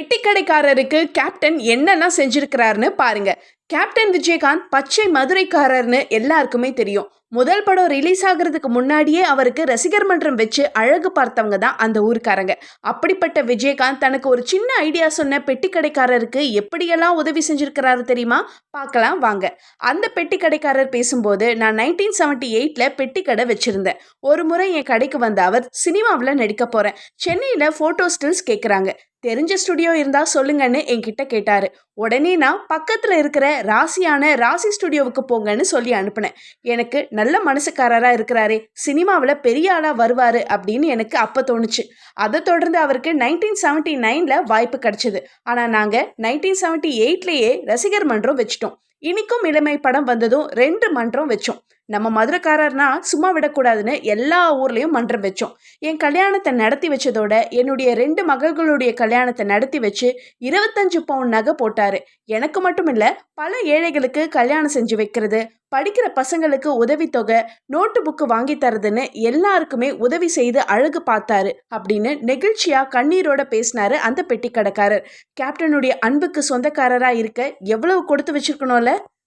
பெட்டி கடைக்காரருக்கு கேப்டன் என்னெல்லாம் செஞ்சிருக்கிறாருன்னு பாருங்க. கேப்டன் விஜயகாந்த் பச்சை மதுரைக்காரர்னு எல்லாருக்குமே தெரியும். முதல் படம் ரிலீஸ் ஆகிறதுக்கு முன்னாடியே அவருக்கு ரசிகர் மன்றம் வச்சு அழகு பார்த்தவங்க தான் அந்த ஊருக்காரங்க. அப்படிப்பட்ட விஜயகாந்த் தனக்கு ஒரு சின்ன ஐடியா சொன்ன பெட்டி கடைக்காரருக்கு எப்படியெல்லாம் உதவி செஞ்சிருக்கிறாரு தெரியுமா? பார்க்கலாம் வாங்க. அந்த பெட்டி கடைக்காரர் பேசும்போது, நான் 1978ல பெட்டி கடை வச்சிருந்தேன். ஒரு முறை என் கடைக்கு வந்த அவர், சினிமாவில் நடிக்க போறேன், சென்னையில் ஃபோட்டோ ஸ்டில்ஸ் கேட்குறாங்க, தெரிஞ்ச ஸ்டுடியோ இருந்தா சொல்லுங்கன்னு என்கிட்ட கேட்டாரு. உடனே நான் பக்கத்துல இருக்கிற ராசி ஸ்டுடியோவுக்கு போங்கன்னு சொல்லி அனுப்புனேன். எனக்கு நல்ல மனசுக்காரரா இருக்கிறாரே, சினிமாவில் பெரிய ஆளா வருவாரு அப்படின்னு எனக்கு அப்ப தோணுச்சு. அதை தொடர்ந்து அவருக்கு 1979ல வாய்ப்பு கிடைச்சது. ஆனா நாங்க 1978லயே ரசிகர் மன்றம் வச்சிட்டோம். இனிக்கும் இளமை படம் வந்ததும் 2 மன்றம் வச்சோம். நம்ம மதுரைக்காரர்னா சும்மா விடக்கூடாதுன்னு எல்லா ஊர்லேயும் மன்றம் வச்சோம். என் கல்யாணத்தை நடத்தி வச்சதோட என்னுடைய 2 மகள்களுடைய கல்யாணத்தை நடத்தி வச்சு 25 பவுன் நகை போட்டாரு. எனக்கு மட்டும் இல்லை, பல ஏழைகளுக்கு கல்யாணம் செஞ்சு வைக்கிறது, படிக்கிற பசங்களுக்கு உதவித்தொகை, நோட்டு புக்கு வாங்கி தரதுன்னு எல்லாருக்குமே உதவி செய்து அழகு பார்த்தாரு அப்படின்னு நெகிழ்ச்சியா கண்ணீரோட பேசினாரு அந்த பெட்டி கடைக்காரர். கேப்டனுடைய அன்புக்கு சொந்தக்காரரா இருக்க எவ்வளவு கொடுத்து வச்சிருக்கணும்ல.